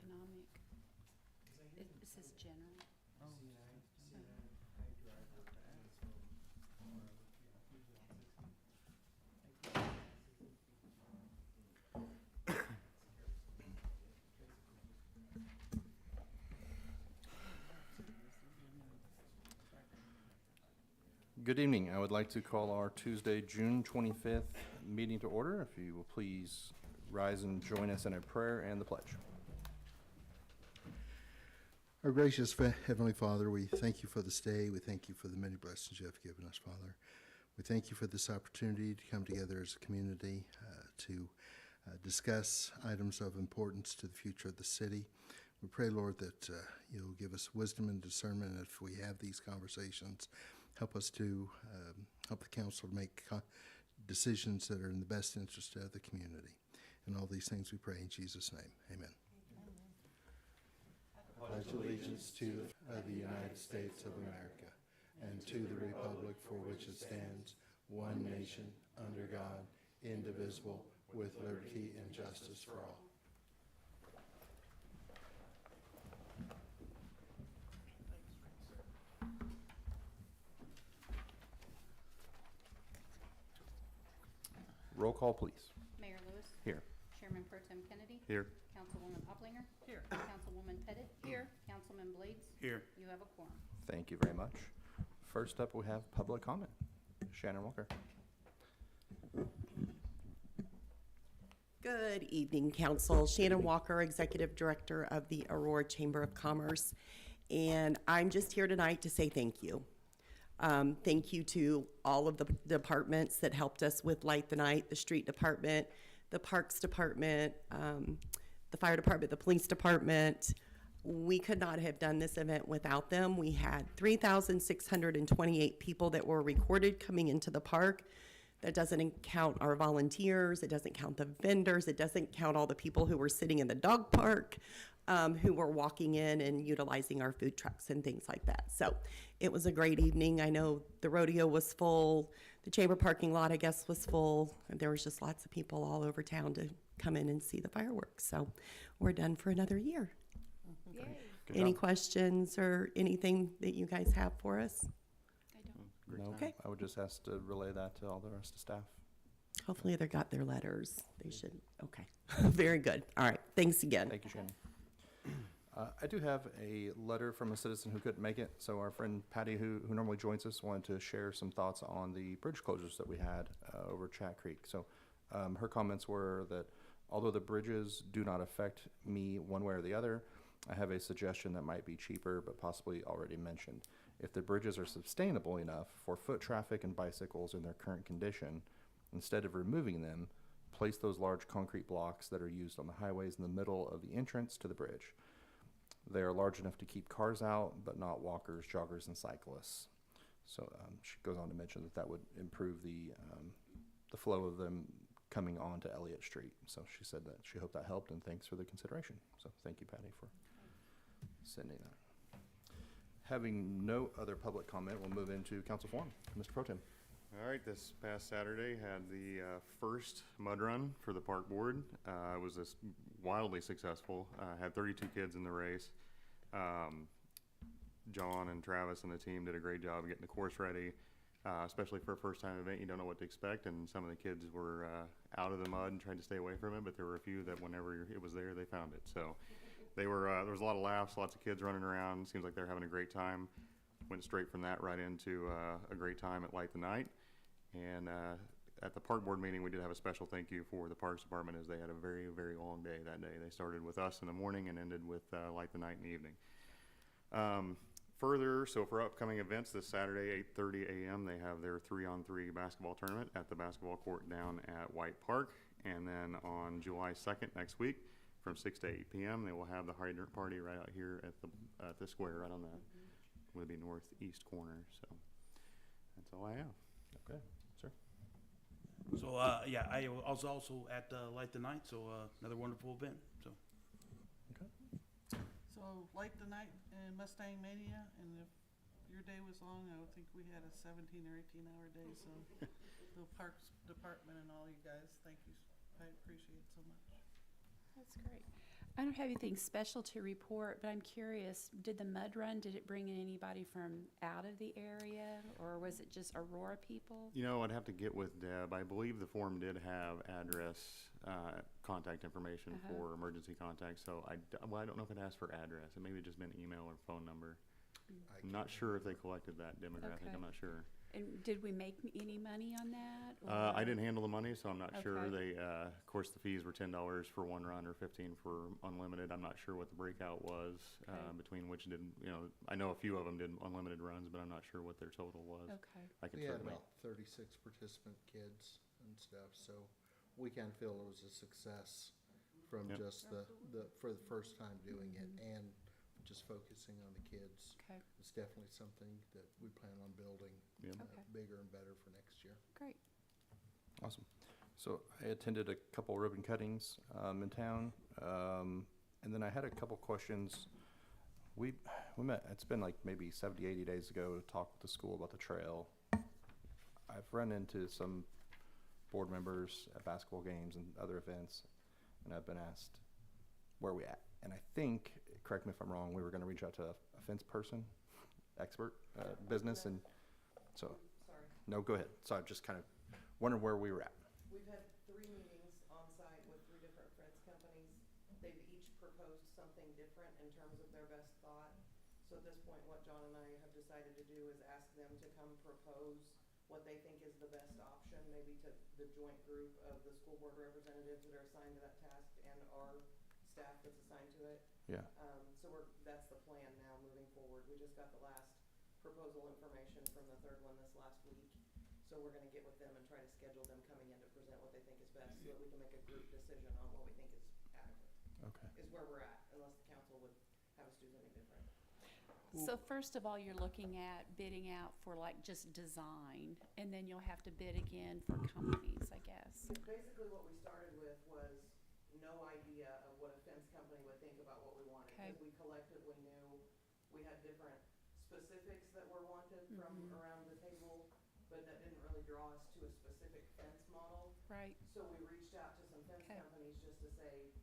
economic. It says general. Oh. Good evening. I would like to call our Tuesday, June 25th meeting to order. If you will please rise and join us in a prayer and the pledge. Our gracious Heavenly Father, we thank you for this day. We thank you for the many blessings you have given us, Father. We thank you for this opportunity to come together as a community to discuss items of importance to the future of the city. We pray, Lord, that you'll give us wisdom and discernment if we have these conversations. Help us to help the council to make decisions that are in the best interest of the community. And all these things we pray in Jesus' name. Amen. I pledge allegiance to the United States of America and to the republic for which it stands, one nation, under God, indivisible, with liberty and justice for all. Roll call, please. Mayor Lewis. Here. Chairman Pro Tem Kennedy. Here. Councilwoman Oplinger. Here. Councilwoman Pettit. Here. Councilman Blades. Here. You have a quorum. Thank you very much. First up, we have public comment. Shannon Walker. Good evening, Council. Shannon Walker, Executive Director of the Aurora Chamber of Commerce. And I'm just here tonight to say thank you. Thank you to all of the departments that helped us with Light the Night, the street department, the parks department, the fire department, the police department. We could not have done this event without them. We had 3,628 people that were recorded coming into the park. That doesn't count our volunteers. It doesn't count the vendors. It doesn't count all the people who were sitting in the dog park, who were walking in and utilizing our food trucks and things like that. So it was a great evening. I know the rodeo was full. The chamber parking lot, I guess, was full. And there was just lots of people all over town to come in and see the fireworks. So we're done for another year. Yay. Good Any job. questions or anything that you guys have for us? I don't. No, Okay. I would just ask to relay that to all the rest of staff. Hopefully they got their letters. They should. Okay. Very good. All right. Thanks again. Thank you, Shannon. I do have a letter from a citizen who couldn't make it. So our friend Patty, who normally joins us, wanted to share some thoughts on the bridge closures that we had over Chat Creek. So her comments were that although the bridges do not affect me one way or the other, I have a suggestion that might be cheaper, but possibly already mentioned. If the bridges are sustainable enough for foot traffic and bicycles in their current condition, instead of removing them, place those large concrete blocks that are used on the highways in the middle of the entrance to the bridge. They are large enough to keep cars out, but not walkers, joggers, and cyclists. So she goes on to mention that that would improve the flow of them coming on to Elliott Street. So she said that she hoped that helped, and thanks for the consideration. So thank you, Patty, for sending that. Having no other public comment, we'll move into council forum. Mr. Pro Tem. All right, this past Saturday had the first mud run for the park board. It was wildly successful. Had 32 kids in the race. John and Travis and the team did a great job getting the course ready, especially for a first-time event. You don't know what to expect, and some of the kids were out of the mud and tried to stay away from it, but there were a few that whenever it was there, they found it. So they were there was a lot of laughs, lots of kids running around. Seems like they're having a great time. Went straight from that right into a great time at Light the Night. And at the park board meeting, we did have a special thank you for the Parks Department, as they had a very, very long day that day. They started with us in the morning and ended with Light the Night in the evening. Further, so for upcoming events, this Saturday, 8:30 a.m., they have their 3-on-3 basketball tournament at the basketball court down at White Park. And then on July 2nd, next week, from 6 to 8 p.m., they will have the hydrant party right out here at the square, right on the would be northeast corner. So that's all I have. Okay, sir. So, yeah, I was also at Light the Night, so another wonderful event. So, Okay. So Light the Night and Mustang Mania, and if your day was long, I would think we had a 17 or 18-hour day. So the Parks Department and all you guys, thank you. I appreciate it so much. That's great. I don't have anything special to report, but I'm curious, did the mud run, did it bring in anybody from out of the area, or was it just Aurora people? You know, I'd have to get with Deb. I believe the form did have address, contact information for emergency contact, so well, I don't know if it asked for address. It maybe just meant email or phone number. I'm not sure if they collected that demographic. Okay. I'm not sure. And did we make any money on that? I or- didn't handle the money, so I'm not sure. Okay. They, of course, the fees were $10 for one run or 15 for unlimited. I'm not sure what the breakout was Okay. between which did, I know a few of them did unlimited runs, but I'm not sure what their total was. Okay, I could We had certainly. about 36 participant kids and stuff, so we kind of feel it was a success from Yep. just for the first time doing it and just focusing on the kids. okay, It's definitely something that we plan on building Yeah. Okay. bigger and better for next year. great. Awesome. So I attended a couple ribbon cuttings in town, and then I had a couple questions. We met, it's been like maybe 70, 80 days ago to talk with the school about the trail. I've run into some board members at basketball games and other events, and I've been asked where we at. And I think, correct me if I'm wrong, we were gonna reach out to a fence person, expert, business, and so, Sorry. no, go ahead. So I just kind of wondered where we were at. We've had 3 meetings on site with 3 different fence companies. They've each proposed something different in terms of their best thought. So at this point, what John and I have decided to do is ask them to come propose what they think is the best option, maybe to the joint group of the school board representatives that are assigned to that task and our staff that's assigned to it. Yeah. So that's the plan now moving forward. We just got the last proposal information from the third one this last week. So we're gonna get with them and try to schedule them coming in to present what they think is best so that we can make a group decision on what we think is adequate, Okay. is where we're at, unless the council would have us do something different. So first of all, you're looking at bidding out for like just design, and then you'll have to bid again for companies, I guess. Basically, what we started with was no idea of what a fence company would think about what we wanted. Okay. Because we collectively knew we had different specifics that were wanted from around the table, but that didn't really draw us to a specific fence model. Right, So we reached out to some fence Okay. companies just to say,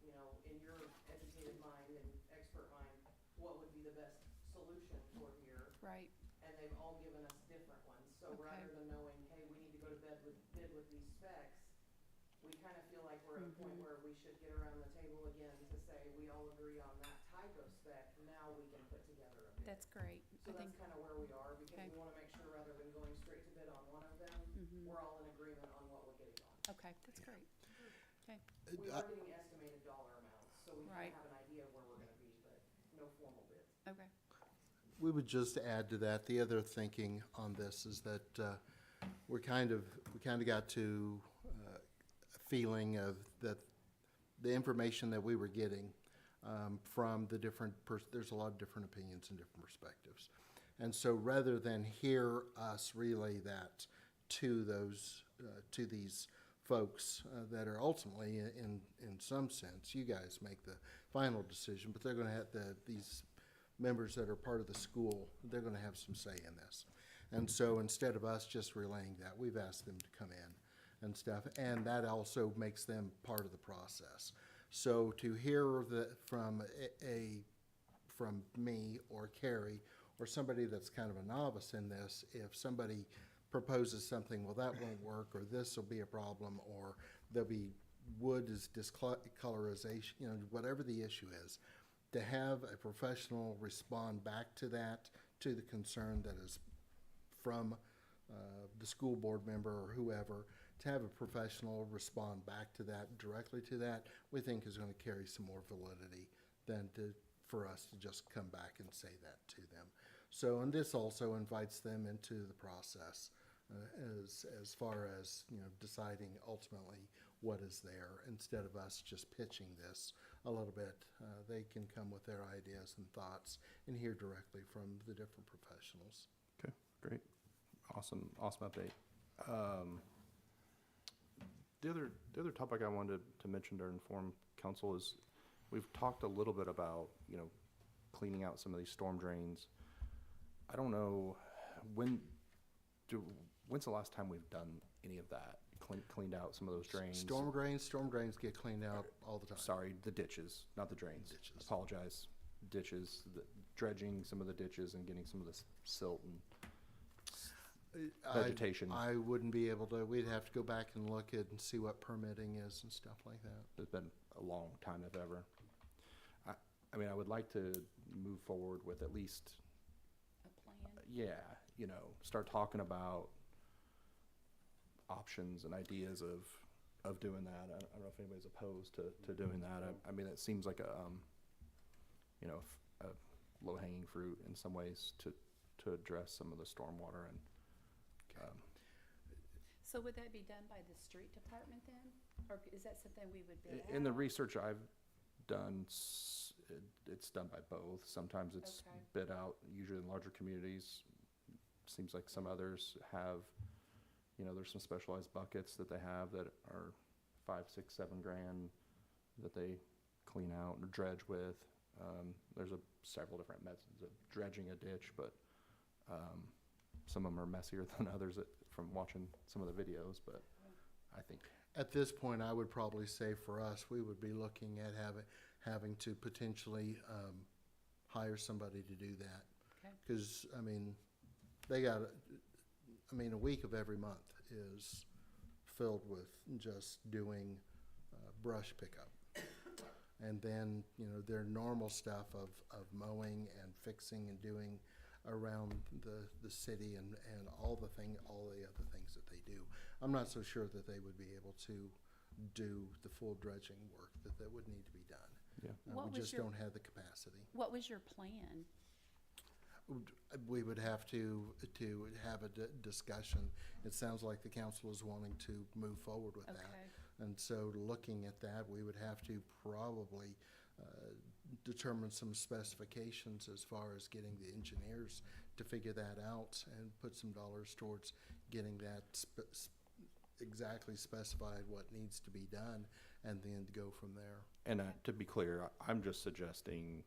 in your educated mind and expert mind, what would be the best solution for here? right, And they've all given us different ones. So Okay. rather than knowing, hey, we need to go to bid with these specs, we kind of feel like we're at a point where we should get around the table again to say, we all agree on that type of spec, now we can put together a bid. that's great. So I that's think, kind of where we are, because Okay. we want to make sure rather than going straight to bid on one of them, we're all in agreement on what we're getting on. okay, that's great. Okay, We are getting estimated dollar amounts, so we kind Right. of have an idea of where we're gonna be, but no formal bids. okay, We would just add to that, the other thinking on this is that we kind of got to a feeling of that the information that we were getting from the different, there's a lot of different opinions and different perspectives. And so rather than hear us relay that to to these folks that are ultimately, in some sense, you guys make the final decision, but they're gonna have these members that are part of the school, they're gonna have some say in this. And so instead of us just relaying that, we've asked them to come in and stuff, and that also makes them part of the process. So to hear from from me or Carrie, or somebody that's kind of a novice in this, if somebody proposes something, well, that won't work, or this will be a problem, or there'll be wood is discolorization, whatever the issue is, to have a professional respond back to that, to the concern that is from the school board member or whoever, to have a professional respond back to that, directly to that, we think is going to carry some more validity than for us to just come back and say that to them. So, and this also invites them into the process as far as, deciding ultimately what is there, instead of us just pitching this a little bit. They can come with their ideas and thoughts and hear directly from the different professionals. Okay, great. Awesome update. The other topic I wanted to mention to inform council is, we've talked a little bit about, cleaning out some of these storm drains. I don't know, when's the last time we've done any of that cleaned out some of those drains. Storm drains get cleaned out all the time. Sorry, the ditches, not the drains. Ditches. Apologize. Ditches, dredging some of the ditches and getting some of the silt and vegetation. I wouldn't be able to, we'd have to go back and look at and see what permitting is and stuff like that. It's been a long time, if ever. I mean, I would like to move forward with at least, A plan? yeah, you know, start talking about options and ideas of doing that. I don't know if anybody's opposed to doing that. I mean, it seems like a, you know, a low-hanging fruit in some ways to address some of the stormwater and, So would that be done by the street department then? Or is that something we would bid out? in the research I've done, it's done by both. Sometimes it's Okay. bid out, usually in larger communities. Seems like some others have, you know, there's some specialized buckets that they have that are 5, 6, 7 grand that they clean out or dredge with. There's several different methods of dredging a ditch, but some of them are messier than others from watching some of the videos, but I think, At this point, I would probably say for us, we would be looking at having to potentially hire somebody to do that. Okay. Because, I mean, they got, a week of every month is filled with just doing brush pickup. And then, you know, their normal stuff of mowing and fixing and doing around the city and all the other things that they do. I'm not so sure that they would be able to do the full dredging work that would need to be done. yeah. What We was just your- don't have the capacity. What was your plan? We would have to have a discussion. It sounds like the council is wanting to move forward with that. Okay. And so looking at that, we would have to probably determine some specifications as far as getting the engineers to figure that out and put some dollars towards getting that exactly specified what needs to be done and then go from there. And to be clear, I'm just suggesting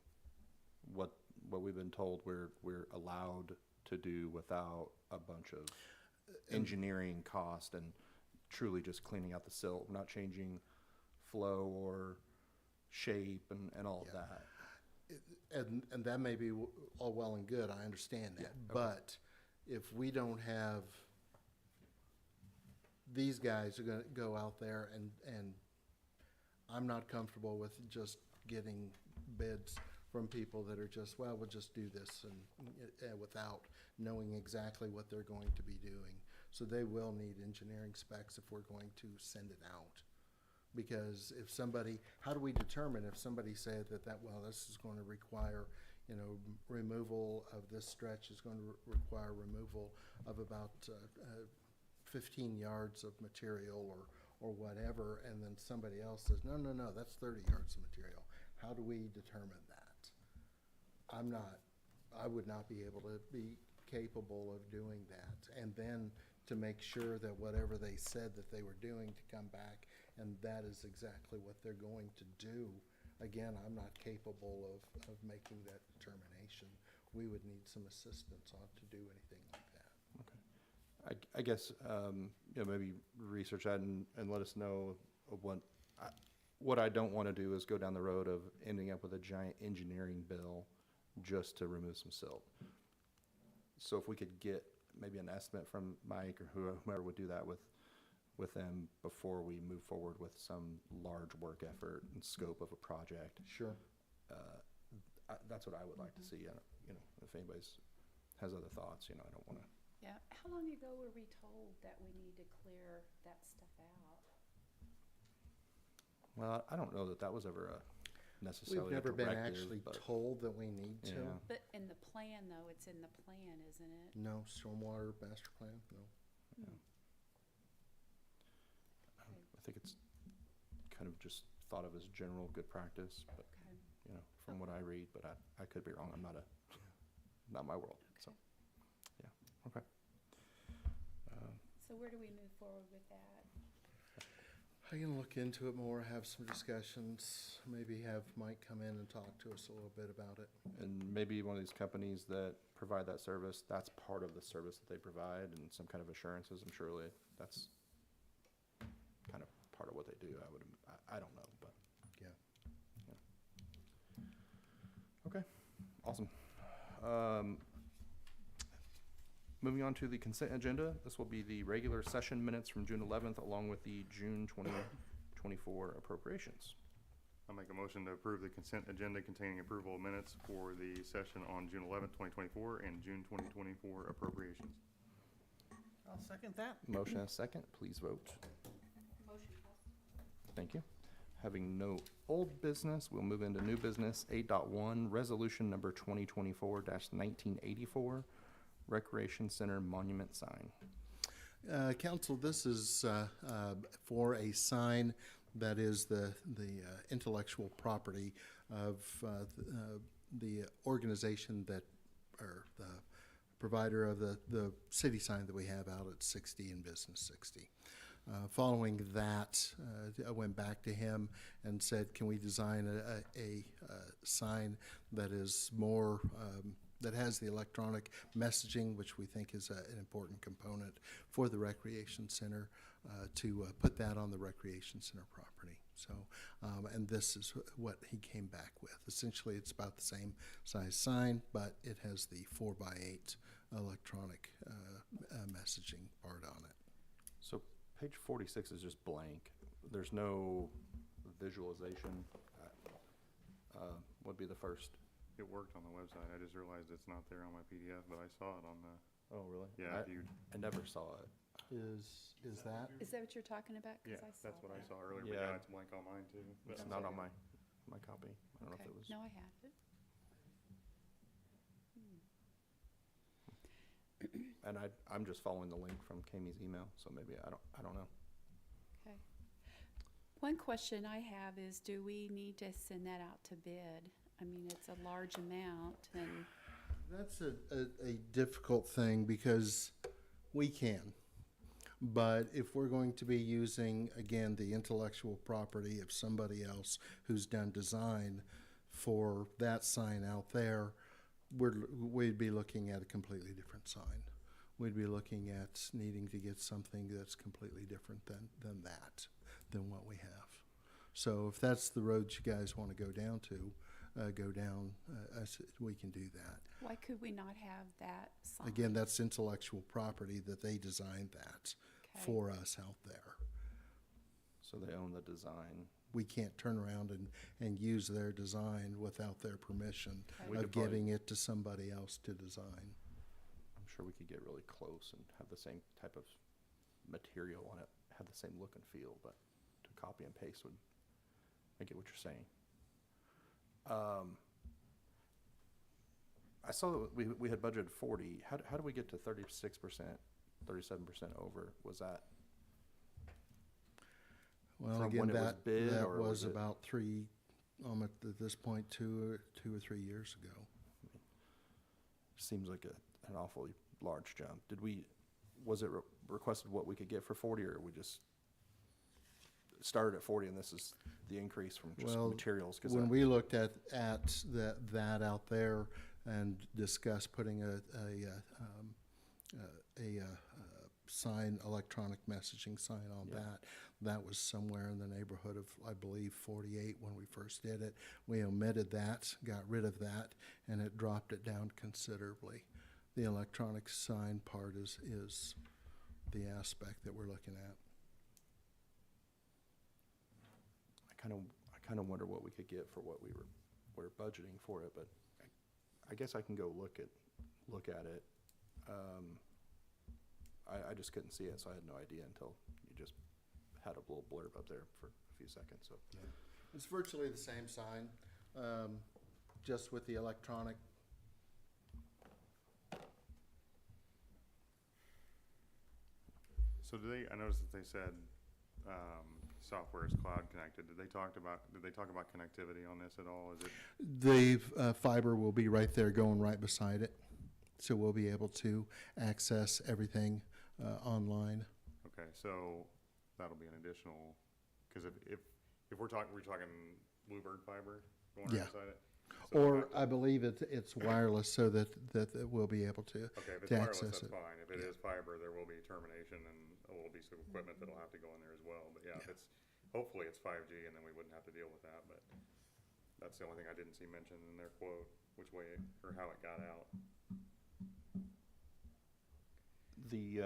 what we've been told we're allowed to do without a bunch of engineering cost and truly just cleaning out the silt. We're not changing flow or shape and all of Yeah. that. And that may be all well and good, I understand that. Yeah, okay. But if we don't have, these guys are gonna go out there and I'm not comfortable with just getting bids from people that are just, well, we'll just do this and without knowing exactly what they're going to be doing. So they will need engineering specs if we're going to send it out. Because if somebody, how do we determine if somebody said well, this is going to require, you know, removal of this stretch is going to require removal of about 15 yards of material or whatever, and then somebody else says, no, that's 30 yards of material. How do we determine that? I would not be able to be capable of doing that. And then to make sure that whatever they said that they were doing to come back, and that is exactly what they're going to do. Again, I'm not capable of making that determination. We would need some assistance to do anything like that. I guess, you know, maybe research that and let us know of what I don't want to do is go down the road of ending up with a giant engineering bill just to remove some silt. So if we could get maybe an estimate from Mike or whoever would do that with them before we move forward with some large work effort and scope of a project. Sure. That's what I would like to see. You know, if anybody's has other thoughts, you know, I don't want to. Yeah, how long ago were we told that we need to clear that stuff out? Well, I don't know that was ever necessarily We've never a been directive, actually but told that we need to. Yeah. But in the plan, though, it's in the plan, isn't it? No, stormwater master plan, no. I think it's kind of just thought of as general good practice, but Okay. you know, from what I read, but I could be wrong. I'm not not my world. So, yeah, okay. So where do we move forward with that? I can look into it more, have some discussions, maybe have Mike come in and talk to us a little bit about it. And maybe one of these companies that provide that service, that's part of the service that they provide and some kind of assurances. I'm sure that's part of what they do. I don't know, but. Yeah. Okay, awesome. Moving on to the consent agenda, this will be the regular session minutes from June 11th, along with the June 2024 appropriations. I'll make a motion to approve the consent agenda containing approval of minutes for the session on June 11th, 2024, and June 2024 appropriations. I'll second that. Motion and a second, please vote. Thank you. Having no old business, we'll move into new business. 8.1, resolution number 2024-1984, Recreation Center Monument Sign. Council, this is for a sign that is the intellectual property of the organization that, or the provider of the city sign that we have out at 60 and Business 60. Following that, I went back to him and said, can we design a sign that is more, that has the electronic messaging, which we think is an important component for the recreation center, to put that on the recreation center property. So, and this is what he came back with. Essentially, it's about the same size sign, but it has the 4x8 electronic messaging part on it. So page 46 is just blank. There's no visualization. Would be the first. It worked on the website. I just realized it's not there on my PDF, but I saw it on the, Oh, really? yeah, I never saw it. Is that? Is that what you're talking about? 'Cause yeah, I saw that's what I that. saw earlier, but Yeah. yeah, it's blank on mine too. It's But- not on my copy. I don't know if Okay. it was. No, I have it. And I'm just following the link from Kami's email, so maybe I don't know. Okay. One question I have is, do we need to send that out to bid? I mean, it's a large amount, and That's a difficult thing because we can. But if we're going to be using, again, the intellectual property of somebody else who's done design for that sign out there, we'd be looking at a completely different sign. We'd be looking at needing to get something that's completely different than what we have. So if that's the road you guys want to go down, we can do that. why could we not have that sign? Again, that's intellectual property that they designed that Okay. for us out there. So they own the design. We can't turn around and use their design without their permission Okay. We of could probably- giving it to somebody else to design. I'm sure we could get really close and have the same type of material on it, have the same look and feel, but to copy and paste would, I get what you're saying. I saw that we had budgeted 40. How do we get to 36%, 37% over? Was that, Well, From again, when it was that bid, or was was it- about at this point, two or 3 years ago. seems like an awfully large jump. Was it requested what we could get for 40, or we just started at 40 and this is the increase from just Well, materials? 'Cause When that- we looked at that out there and discussed putting a sign, electronic messaging sign on Yeah. that was somewhere in the neighborhood of, I believe, 48 when we first did it. We omitted that, got rid of that, and it dropped it down considerably. The electronic sign part is the aspect that we're looking at. I kind of wonder what we could get for what we're budgeting for it, but I guess I can go look at it. I just couldn't see it, so I had no idea until you just had a little blurb up there for a few seconds, so. It's virtually the same sign, just with the electronic. So I noticed that they said, software is cloud connected. Did they talk about connectivity on this at all? Is it, The fiber will be right there going right beside it. So we'll be able to access everything online. okay, so that'll be an additional, because if we're talking Bluebird fiber going Yeah. right beside it? So Or we'll have to- I believe it's wireless so that we'll be able to. Okay, if it's to wireless, access that's it. fine. If it is fiber, there will be termination and there will be some equipment that'll have to go in there as well. But yeah, hopefully it's 5G and then we wouldn't have to deal with that, but that's the only thing I didn't see mentioned in their quote, which way or how it got out. The,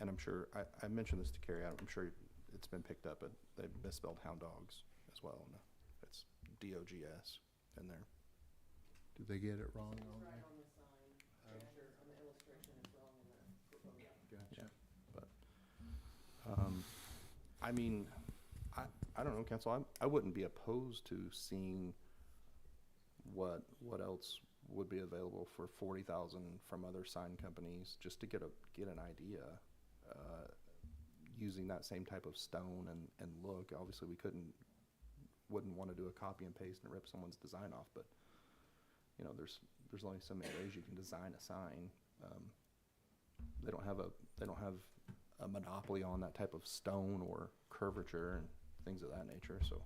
and I'm sure, I mentioned this to Carrie, I'm sure it's been picked up, but they misspelled hound dogs as well. No, it's DOGS in there. Did they get it wrong on there? on the sign, picture, on the illustration, it's wrong in the proposal. Yeah, but, I mean, I don't know, council, I wouldn't be opposed to seeing what else would be available for 40,000 from other sign companies, just to get an idea, using that same type of stone and look. Obviously, we wouldn't want to do a copy and paste and rip someone's design off, but, you know, there's only so many ways you can design a sign. They don't have a monopoly on that type of stone or curvature and things of that nature. So,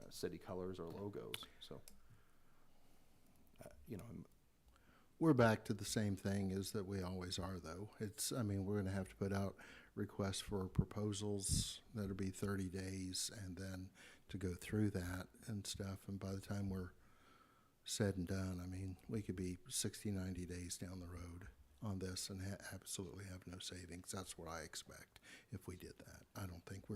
city colors or logos. So, you know, We're back to the same thing as that we always are, though. I mean, we're gonna have to put out requests for proposals. That'll be 30 days, and then to go through that and stuff. And by the time we're said and done, I mean, we could be 60, 90 days down the road on this and absolutely have no savings. That's what I expect if we did that. I don't think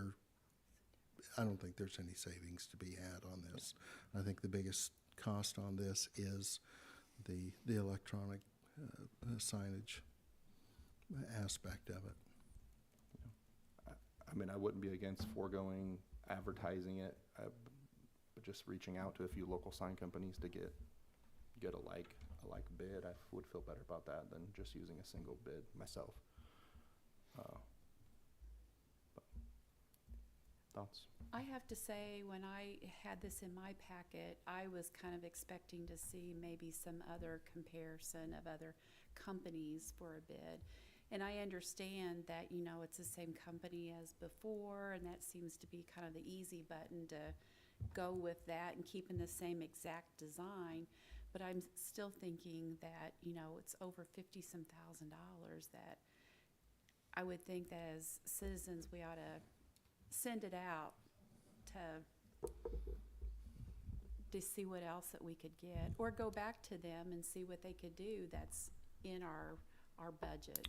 there's any savings to be had on this. I think the biggest cost on this is the electronic signage aspect of it. I mean, I wouldn't be against foregoing advertising it, but just reaching out to a few local sign companies to get a like bid. I would feel better about that than just using a single bid myself. But thoughts? I have to say, when I had this in my packet, I was kind of expecting to see maybe some other comparison of other companies for a bid. And I understand that, you know, it's the same company as before, and that seems to be kind of the easy button to go with that and keeping the same exact design. But I'm still thinking that, you know, it's over $50,000 that I would think that as citizens, we ought to send it out to see what else that we could get, or go back to them and see what they could do that's in our budget.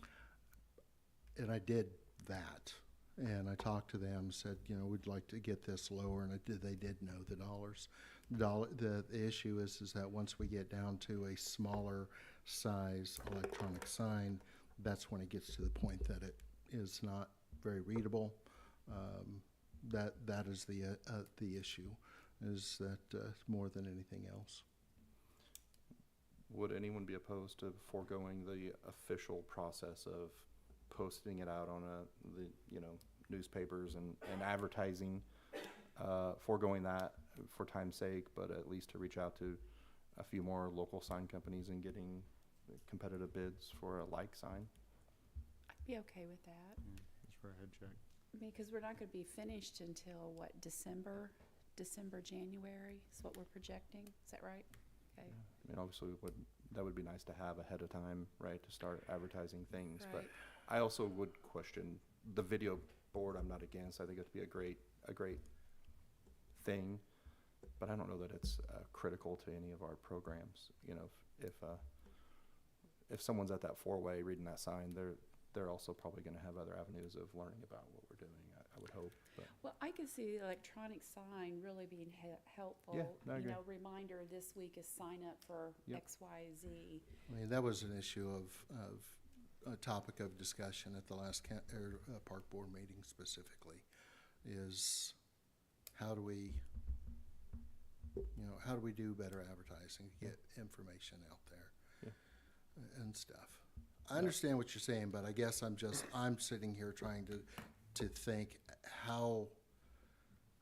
And I did that, and I talked to them, said, you know, we'd like to get this lower, and they did know the dollars. The issue is that once we get down to a smaller size electronic sign, that's when it gets to the point that it is not very readable. That is the issue, is that more than anything else. Would anyone be opposed to foregoing the official process of posting it out on the newspapers and advertising, foregoing that for time's sake, but at least to reach out to a few more local sign companies and getting competitive bids for a like sign? I'd be okay with that. Just for a head check. I mean, because we're not going to be finished until, what, December, January is what we're projecting. Is that right? Okay. I mean, obviously, that would be nice to have ahead of time, right, to start advertising things. Right. But I also would question the video board. I'm not against. I think it'd be a great thing, but I don't know that it's critical to any of our programs. You know, if someone's at that four-way reading that sign, they're also probably going to have other avenues of learning about what we're doing. I would hope. But. Well, I could see the electronic sign really being helpful. Yeah, I agree. You know, reminder this week is sign up for Yep. X, Y, Z. I mean, that was an issue of a topic of discussion at the last park board meeting specifically, is how do we do better advertising to get information out there and stuff. I understand what you're saying, but I guess I'm sitting here trying to think how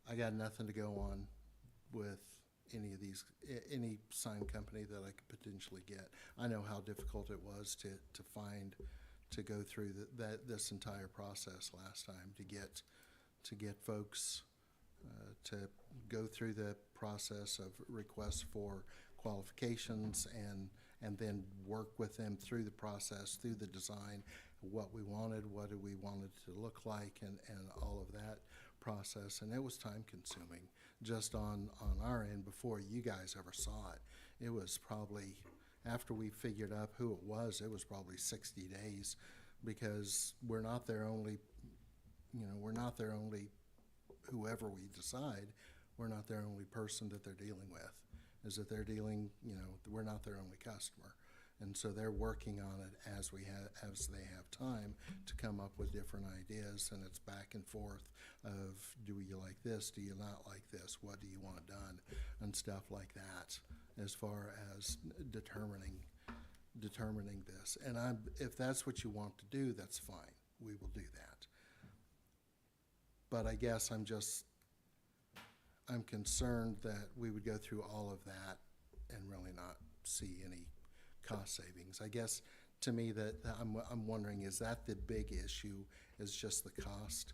I got nothing to go on with any sign company that I could potentially get. I know how difficult it was to go through this entire process last time, to get folks to go through the process of requests for qualifications and then work with them through the process, through the design, what we wanted, what we wanted to look like, and all of that process. And it was time consuming just on our end before you guys ever saw it. It was probably, after we figured out who it was probably 60 days, because we're not their only, we're not their only, whoever we decide, we're not their only person that they're dealing with. Is that they're dealing, we're not their only customer. And so they're working on it as they have time to come up with different ideas, and it's back and forth of, do you like this, do you not like this, what do you want done, and stuff like that, as far as determining this. And if that's what you want to do, that's fine, we will do that. But I guess I'm concerned that we would go through all of that and really not see any cost savings. I guess, to me, that I'm wondering, is that the big issue, is just the cost?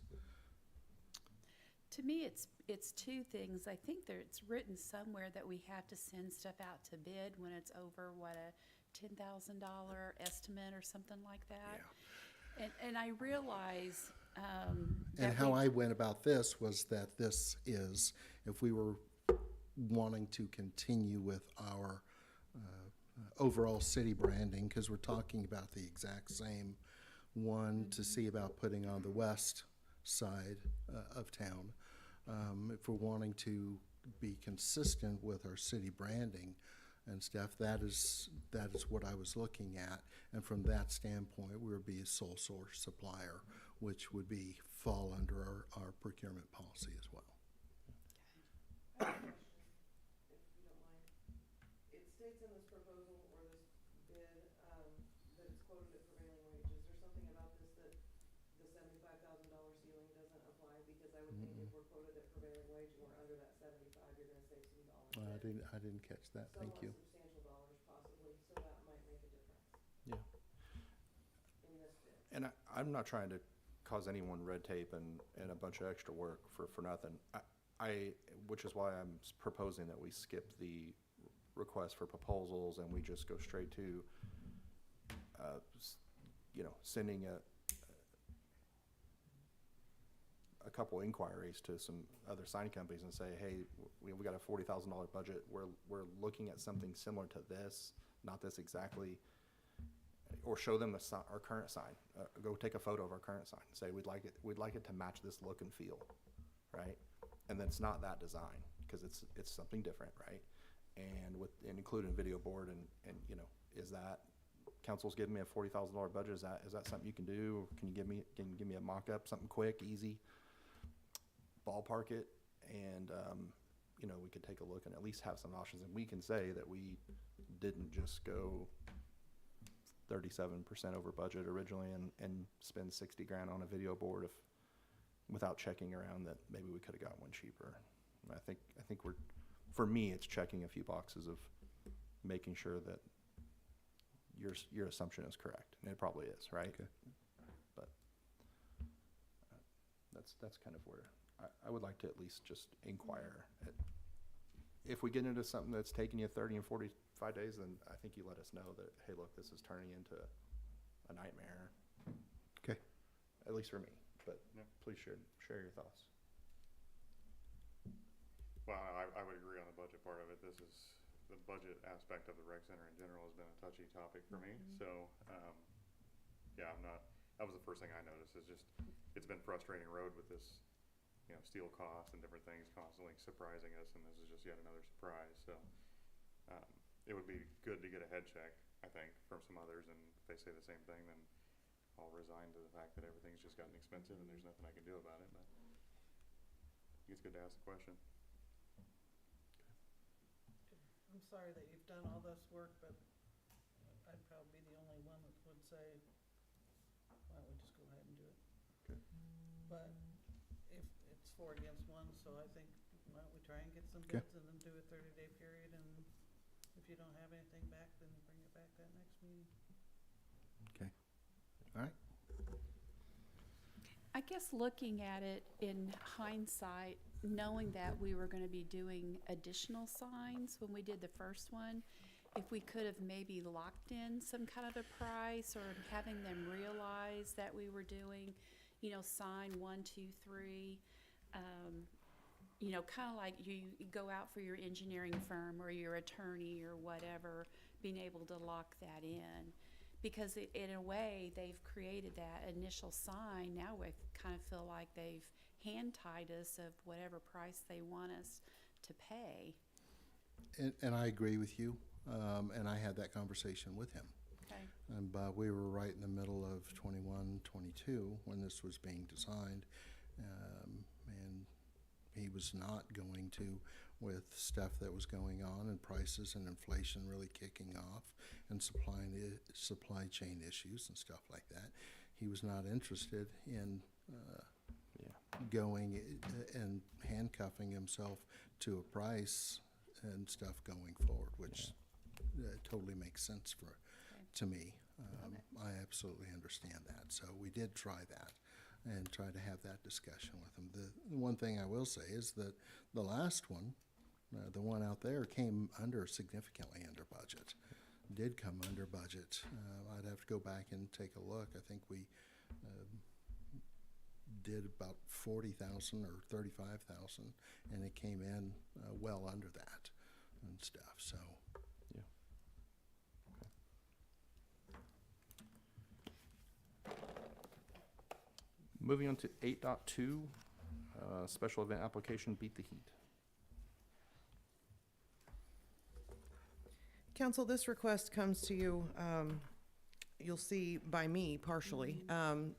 To me, it's two things. I think it's written somewhere that we have to send stuff out to bid when it's over, a $10,000 estimate or something like that. Yeah. And I realize and how I went about this was that this is, if we were wanting to continue with our overall city branding, because we're talking about the exact same one to see about putting on the west side of town. If we're wanting to be consistent with our city branding and stuff, that is what I was looking at. And from that standpoint, we would be a sole source supplier, which would fall under our procurement policy as well. It states in this proposal or this bid that it's quoted at prevailing wage. Is there something about this that the $75,000 ceiling doesn't apply? Because I would think if we're quoted at prevailing wage and we're under that 75, you're going to save some dollars. I didn't catch that. Thank you. Somewhat substantial dollars possibly, so that might make a difference Yeah. in this bid. And I'm not trying to cause anyone red tape and a bunch of extra work for nothing. Which is why I'm proposing that we skip the request for proposals and we just go straight to, sending a couple inquiries to some other signing companies and say, hey, we got a $40,000 budget. We're looking at something similar to this, not this exactly. Or show them our current sign. Go take a photo of our current sign and say we'd like it to match this look and feel, right? And then it's not that design, because it's something different, right? And including video board and is that council's giving me a $40,000 budget? Is that something you can do? Can you give me a mock-up, something quick, easy, ballpark it, and we could take a look and at least have some options, and we can say that we didn't just go 37% over budget originally and spend 60 grand on a video board without checking around that maybe we could have got one cheaper. I think for me, it's checking a few boxes of making sure that your assumption is correct, and it probably is, right? Okay. But that's kind of where I would like to at least just inquire. If we get into something that's taking you 30 and 45 days, then I think you let us know that, hey, look, this is turning into a nightmare. Okay. At least for me, but Yeah. please share your thoughts. Well, I would agree on the budget part of it. The budget aspect of the rec center in general has been a touchy topic for me. So, that was the first thing I noticed, is just, it's been frustrating road with this, steel costs and different things constantly surprising us, and this is just yet another surprise. So, it would be good to get a head check, I think, from some others, and if they say the same thing, then I'll resign to the fact that everything's just gotten expensive and there's nothing I can do about it. But it's good to ask the question. I'm sorry that you've done all this work, but I'd probably be the only one that would say, why don't we just go ahead and do it? Okay. But if it's 4 against 1, so I think, why don't we try and get some Okay. bids and then do a 30-day period, and if you don't have anything back, then you bring it back that next meeting. Okay. All right. I guess looking at it in hindsight, knowing that we were going to be doing additional signs when we did the first one, if we could have maybe locked in some kind of a price, or having them realize that we were doing, sign 1, 2, 3. Kind of like you go out for your engineering firm or your attorney or whatever, being able to lock that in. Because in a way, they've created that initial sign. Now we kind of feel like they've hand-tied us of whatever price they want us to pay. And I agree with you, and I had that conversation with him. Okay. And we were right in the middle of 21, 22 when this was being designed. And he was not going to, with stuff that was going on and prices and inflation really kicking off and supply chain issues and stuff like that. He was not interested in going and handcuffing himself to a price and stuff going forward, which totally makes sense to me. I absolutely understand that. So we did try that and try to have that discussion with him. The one thing I will say is that the last one, the one out there, came significantly under budget. Did come under budget. I'd have to go back and take a look. I think we did about 40,000 or 35,000, and it came in well under that and stuff. So. Yeah. Okay. Moving on to 8.2, special event application, Beat the Heat. Council, this request comes to you, you'll see by me partially.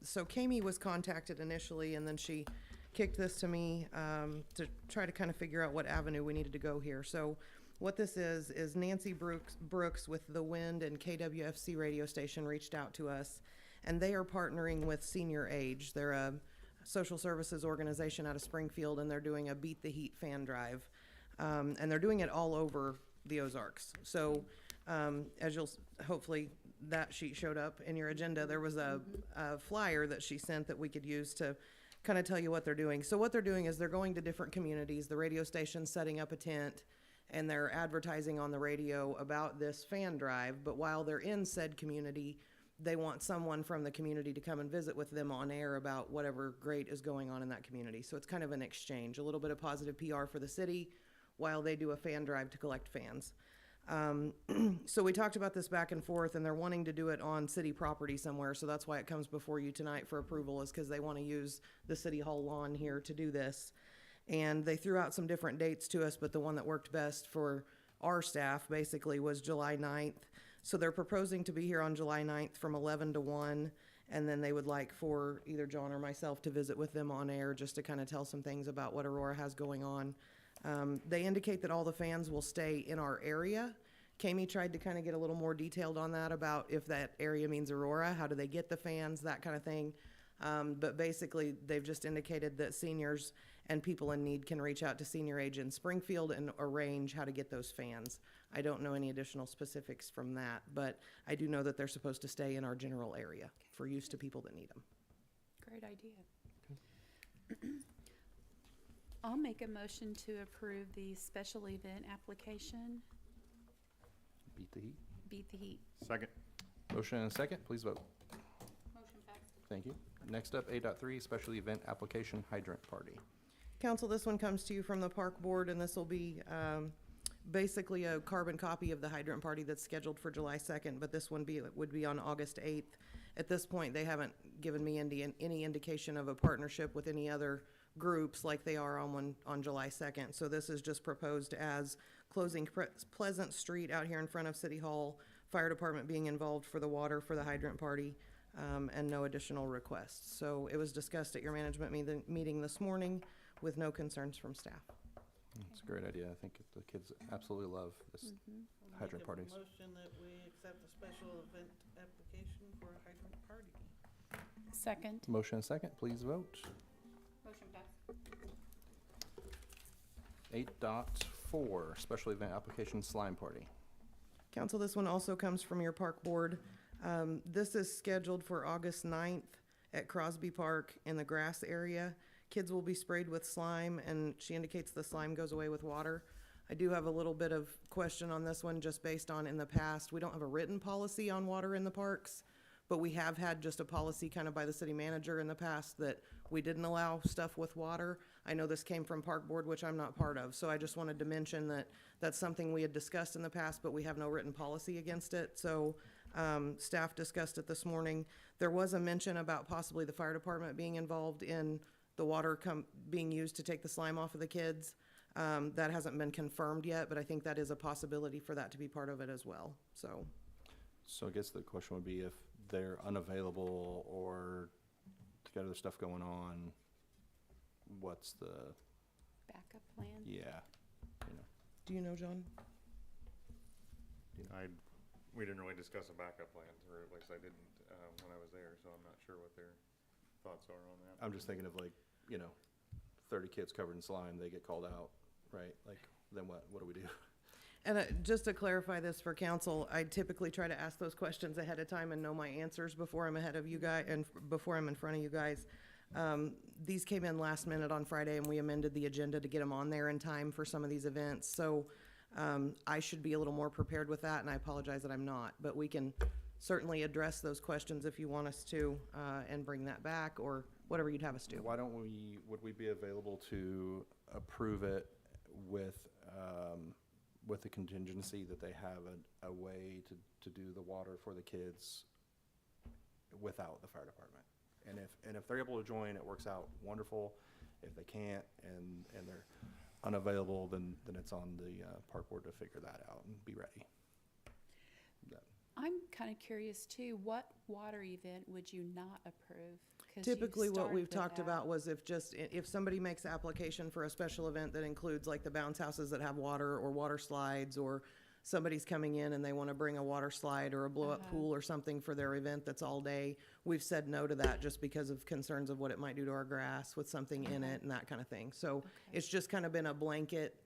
So Kami was contacted initially, and then she kicked this to me to try to kind of figure out what avenue we needed to go here. So what this is Nancy Brooks with The Wind and KWFC radio station reached out to us, and they are partnering with Senior Age. They're a social services organization out of Springfield, and they're doing a Beat the Heat fan drive. And they're doing it all over the Ozarks. So as you'll, hopefully that sheet showed up in your agenda, there was a flyer that she sent that we could use to kind of tell you what they're doing. So what they're doing is they're going to different communities, the radio station's setting up a tent, and they're advertising on the radio about this fan drive, but while they're in said community, they want someone from the community to come and visit with them on air about whatever great is going on in that community. So it's kind of an exchange, a little bit of positive PR for the city while they do a fan drive to collect fans. So we talked about this back and forth, and they're wanting to do it on city property somewhere, so that's why it comes before you tonight for approval, is because they want to use the city hall lawn here to do this. And they threw out some different dates to us, but the one that worked best for our staff basically was July 9th. So they're proposing to be here on July 9th from 11 to 1, and then they would like for either John or myself to visit with them on air just to kind of tell some things about what Aurora has going on. They indicate that all the fans will stay in our area. Kami tried to kind of get a little more detailed on that about if that area means Aurora, how do they get the fans, that kind of thing. But basically, they've just indicated that seniors and people in need can reach out to Senior Age in Springfield and arrange how to get those fans. I don't know any additional specifics from that, but I do know that they're supposed to stay in our general area for use to people that need them. Great idea. I'll make a motion to approve the special event application, Beat the Heat. Beat the Heat. Second. Motion and a second, please vote. Motion passed. Thank you. Next up, 8.3, special event application, Hydrant Party. Council, this one comes to you from the Park Board, and this will be basically a carbon copy of the hydrant party that's scheduled for July 2nd, but this one would be on August 8th. At this point, they haven't given me any indication of a partnership with any other groups like they are on July 2nd. So this is just proposed as closing Pleasant Street out here in front of City Hall, fire department being involved for the water for the hydrant party, and no additional requests. So it was discussed at your management meeting this morning with no concerns from staff. It's a great idea. I think the kids absolutely love this hydrant parties. Make a motion that we accept the special event application for a hydrant party. Second. Motion and a second, please vote. Motion passed. 8.4, special event application, Slime Party. Council, this one also comes from your Park Board. This is scheduled for August 9th at Crosby Park in the grass area. Kids will be sprayed with slime, and she indicates the slime goes away with water. I do have a little bit of question on this one, just based on in the past, we don't have a written policy on water in the parks, but we have had just a policy kind of by the city manager in the past that we didn't allow stuff with water. I know this came from Park Board, which I'm not part of, so I just wanted to mention that that's something we had discussed in the past, but we have no written policy against it. So staff discussed it this morning. There was a mention about possibly the fire department being involved in the water being used to take the slime off of the kids. That hasn't been confirmed yet, but I think that is a possibility for that to be part of it as well, so. So I guess the question would be if they're unavailable or got other stuff going on, what's the, Backup plan? yeah, you know? Do you know, John? We didn't really discuss a backup plan, or at least I didn't, when I was there, so I'm not sure what their thoughts are on that. I'm just thinking of like, 30 kids covered in slime, they get called out, right? Like, then what do we do? And just to clarify this for council, I typically try to ask those questions ahead of time and know my answers before I'm ahead of you guys, and before I'm in front of you guys. These came in last minute on Friday, and we amended the agenda to get them on there in time for some of these events. So I should be a little more prepared with that, and I apologize that I'm not. But we can certainly address those questions if you want us to, and bring that back, or whatever you'd have us do. Why don't would we be available to approve it with the contingency that they have a way to do the water for the kids without the fire department? And if they're able to join, it works out wonderful. If they can't and they're unavailable, then it's on the park board to figure that out and be ready. I'm kind of curious too, what water event would you not approve? 'Cause you Typically, what started we've with talked that. about was if somebody makes application for a special event that includes like the bounce houses that have water or water slides, or somebody's coming in and they want to bring a water slide or a blow-up pool or something for their event that's all day, we've said no to that just because of concerns of what it might do to our grass with something in it and that kind of thing. So it's just kind of been a blanket,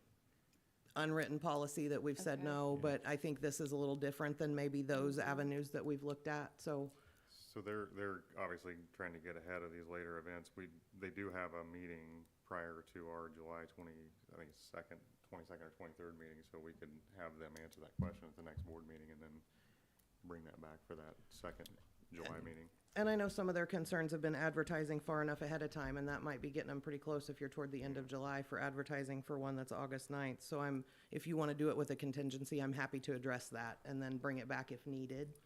unwritten policy that we've said Okay. no, but I think this is a little different than maybe those avenues that we've looked at, so. So they're obviously trying to get ahead of these later events. They do have a meeting prior to our July 22nd or 23rd meeting, so we could have them answer that question at the next board meeting and then bring that back for that second July meeting. And I know some of their concerns have been advertising far enough ahead of time, and that might be getting them pretty close if you're toward the end of July for advertising for one that's August 9th. So if you want to do it with a contingency, I'm happy to address that and then bring it back if needed.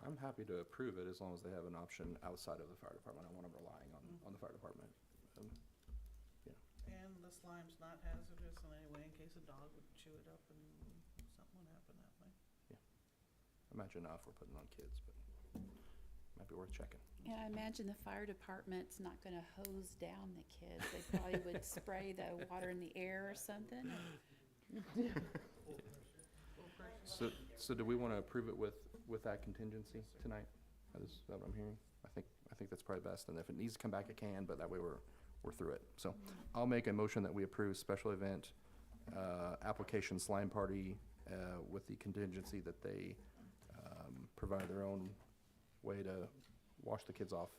I'm happy to approve it as long as they have an option outside of the fire department. I want them relying on the fire department. And the slime's not hazardous in any way in case a dog would chew it up and something would happen that way. Imagine if we're putting on kids, but might be worth checking. And I imagine the fire department's not gonna hose down the kids. They probably would spray the water in the air or something. So do we want to approve it with that contingency tonight? Is that what I'm hearing? I think that's probably best, and if it needs to come back, it can, but that way we're through it. So I'll make a motion that we approve special event application slime party with the contingency that they provide their own way to wash the kids off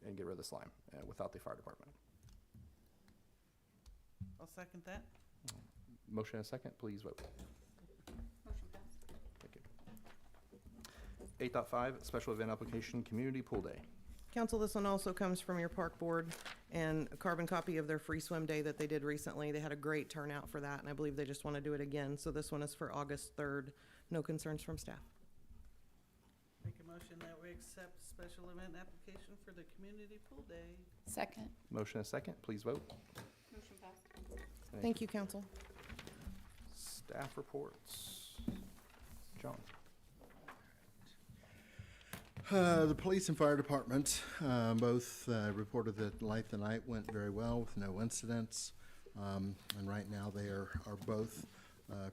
and get rid of the slime without the fire department. I'll second that. Motion and a second, please vote. Motion passed. Thank you. 8.5, special event application, community pool day. Council, this one also comes from your park board, and a carbon copy of their free swim day that they did recently. They had a great turnout for that, and I believe they just want to do it again. So this one is for August 3rd. No concerns from staff. Make a motion that we accept special event application for the community pool day. Second. Motion and a second, please vote. Motion passed. Thank you, council. Staff reports. John. The police and fire department both reported that Light the Night went very well with no incidents. And right now they are both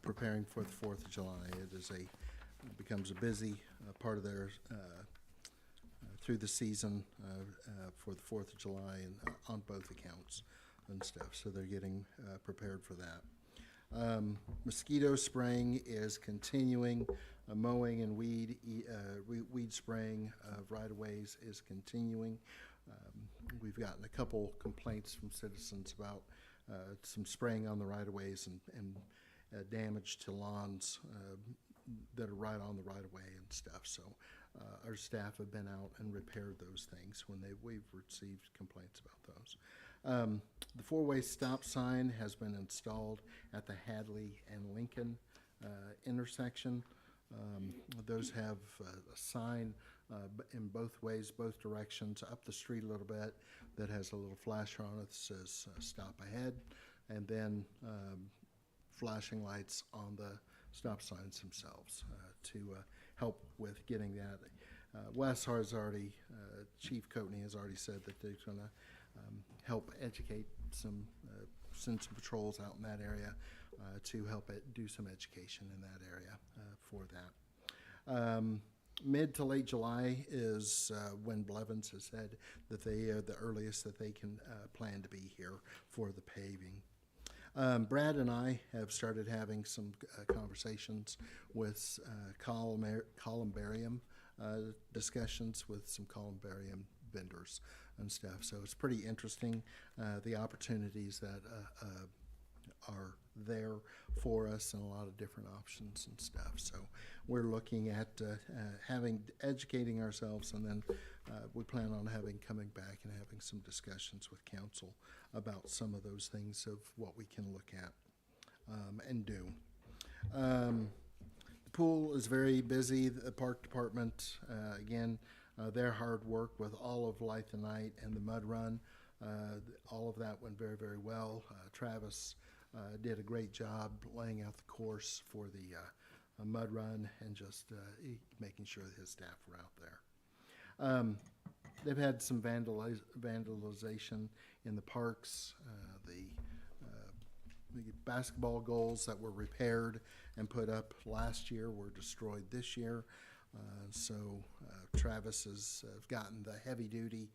preparing for the 4th of July. It becomes a busy part of their through the season for the 4th of July and on both accounts and stuff. So they're getting prepared for that. Mosquito spraying is continuing. Mowing and weed spraying of right-of-ways is continuing. We've gotten a couple complaints from citizens about some spraying on the right-of-ways and damage to lawns that are right on the right of way and stuff. So our staff have been out and repaired those things when we've received complaints about those. The four-way stop sign has been installed at the Hadley and Lincoln intersection. Those have a sign in both ways, both directions, up the street a little bit, that has a little flasher on it that says stop ahead, and then flashing lights on the stop signs themselves to help with getting that. Wes has already, Chief Coatney has already said that they're going to help educate send some patrols out in that area to help do some education in that area for that. Mid to late July is when Blevins has said that they are the earliest that they can plan to be here for the paving. Brad and I have started having some conversations with columbarium discussions with some columbarium vendors and stuff. So it's pretty interesting, the opportunities that are there for us and a lot of different options and stuff. So we're looking at educating ourselves, and then we plan on coming back and having some discussions with council about some of those things of what we can look at and do. The pool is very busy. The park department, again, their hard work with all of Light the Night and the mud run, all of that went very, very well. Travis did a great job laying out the course for the mud run and just making sure that his staff were out there. They've had some vandalization in the parks. The basketball goals that were repaired and put up last year were destroyed this year. So Travis has gotten the heavy-duty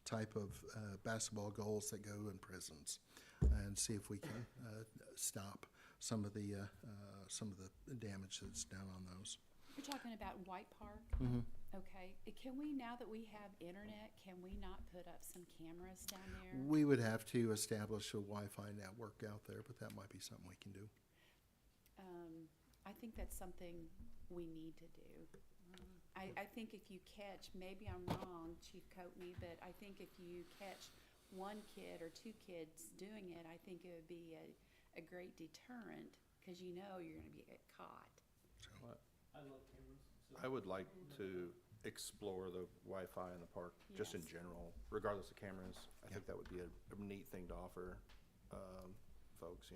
type of basketball goals that go in prisons, and see if we can stop some of the damage that's done on those. You're talking about White Park? Mm-hmm. Okay. Can we, now that we have internet, can we not put up some cameras down there? We would have to establish a Wi-Fi network out there, but that might be something we can do. I think that's something we need to do. I think if you catch, maybe I'm wrong, Chief Coatney, but I think if you catch one kid or two kids doing it, I think it would be a great deterrent, because you know you're going to get caught. I love cameras. I would like to explore the Wi-Fi in the park, just in Yes. general, regardless of cameras. I Yeah. think that would be a neat thing to offer folks,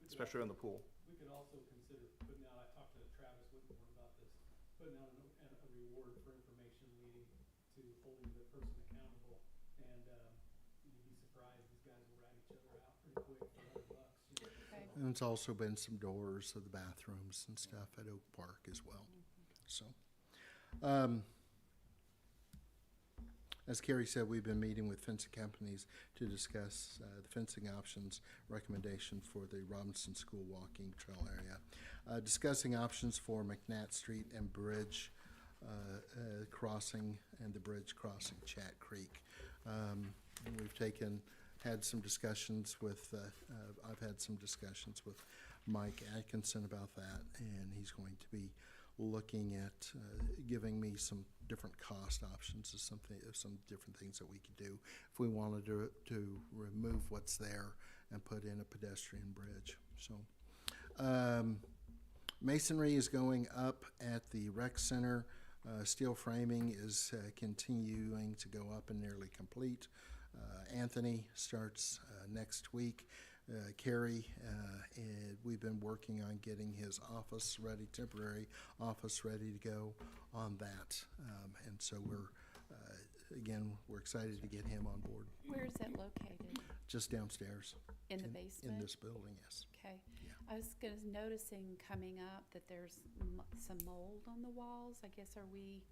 especially on the pool. We could also consider putting out, I talked to Travis Whitmore about this, putting out a reward for information leading to holding the person accountable. And you'd be surprised, these guys will rat each other out pretty quick for $100. Okay. And it's also been some doors of the bathrooms and stuff at Oak Park as well. So, as Carrie said, we've been meeting with fencing companies to discuss the fencing options recommendation for the Robinson School walking trail area. Discussing options for McNatt Street and Bridge crossing and the bridge crossing Chat Creek. We've had some discussions with, I've had some discussions with Mike Atkinson about that, and he's going to be looking at giving me some different cost options of some different things that we could do if we wanted to remove what's there and put in a pedestrian bridge. So masonry is going up at the rec center. Steel framing is continuing to go up and nearly complete. Anthony starts next week. Carrie, and we've been working on getting his office ready, temporary office ready to go on that. And so we're excited to get him on board. Where is that located? Just downstairs. In the basement? In this building, yes. Okay. Yeah. I was noticing coming up that there's some mold on the walls. I guess, are we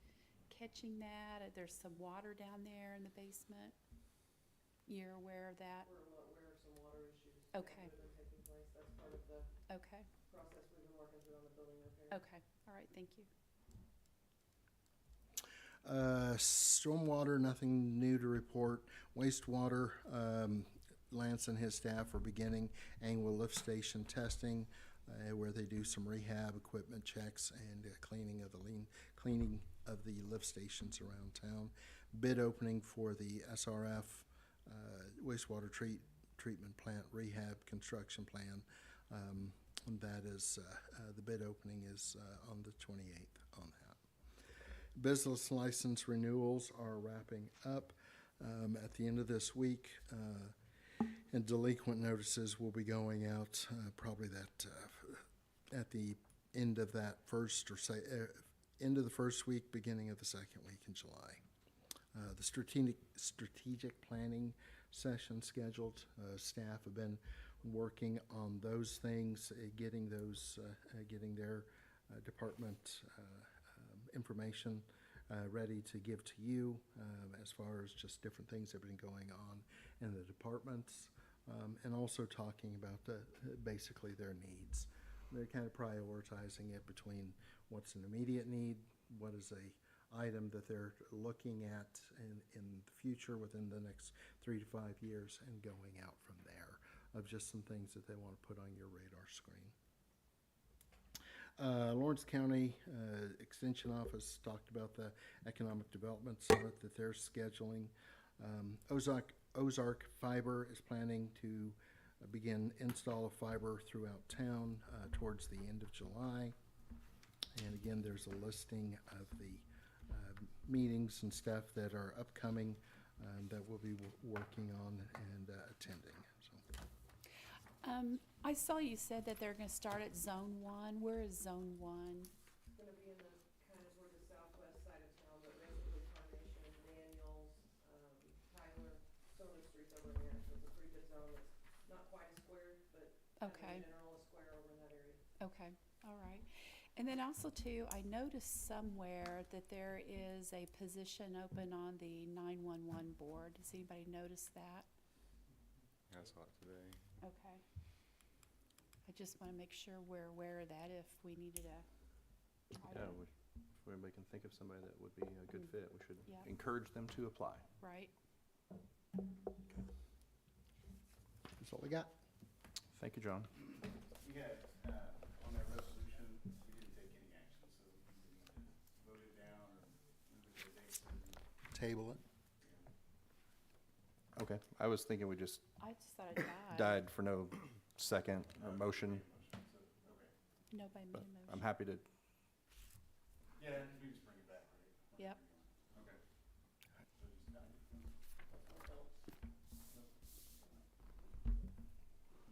catching that? There's some water down there in the basement? You're aware of that? We're aware of some water issues. Okay. That have been taking place. That's part of the Okay. process we've been working through on the building repair. Okay. All right. Thank you. Stormwater, nothing new to report. Wastewater, landscape Lance and his staff are beginning annual lift station testing, where they do some rehab equipment checks and cleaning of the lift stations around town. Bid opening for the SRF wastewater treatment plant rehab construction plan. That is, the bid opening is on the 28th on that. Business license renewals are wrapping up at the end of this week, and delinquent notices will be going out probably that at the end of that first or end of the first week, beginning of the second week in July. The strategic planning session scheduled. Staff have been working on those things, getting their department information ready to give to you, as far as just different things that have been going on in the departments, and also talking about basically their needs. They're kind of prioritizing it between what's an immediate need, what is a item that they're looking at in the future within the next 3 to 5 years, and going out from there of just some things that they want to put on your radar screen. Lawrence County Extension Office talked about the Economic Development Summit that they're scheduling. Ozark Fiber is planning to begin install of fiber throughout town towards the end of July. And again, there's a listing of the meetings and stuff that are upcoming that we'll be working on and attending. So. I saw you said that they're gonna start at Zone 1. Where is Zone 1? It's gonna be in the, kind of toward the southwest side of town, but basically combination of Daniels, Tyler, Soda Street's over in there, so it's a pretty good zone. It's not quite a square, but Okay. in general a square over in that area. Okay, all right. And then also too, I noticed somewhere that there is a position open on the 911 board. Does anybody notice that? I saw it today. Okay. I just want to make sure we're aware of that if we needed a. Yeah, if anybody can think of somebody that would be a good fit, we should Yeah. encourage them to apply. Right. That's all we got. Thank you, John. We had, on that resolution, we didn't take any action, so we need to vote it down or move it to a date certain. Table it. Okay, I was thinking we just I just thought it died for no second or motion. Nobody made But a motion. I'm happy to, Yeah, we just bring it back, right? Yep. Okay. So just died.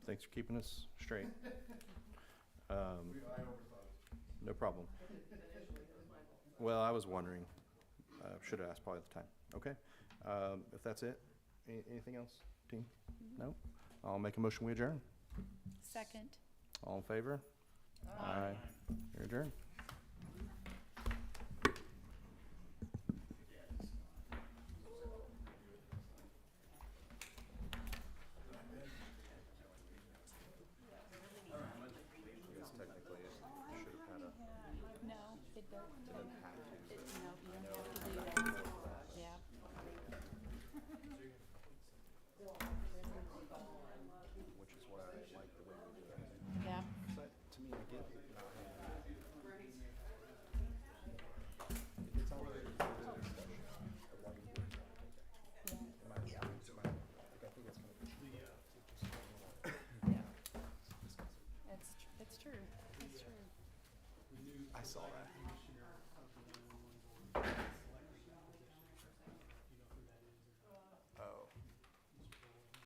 thanks for keeping us straight. I overthought it. No problem. Well, I was wondering, should have asked probably at the time. Okay, if that's it, anything else, team? No? I'll make a motion, we adjourn. Second. All in favor? Aye. You're adjourned. No, it don't. No, you don't have to do that. Yeah. Which is why I like the way we do it. Yeah. But to me, I get not having. It's true. It's true. I saw that.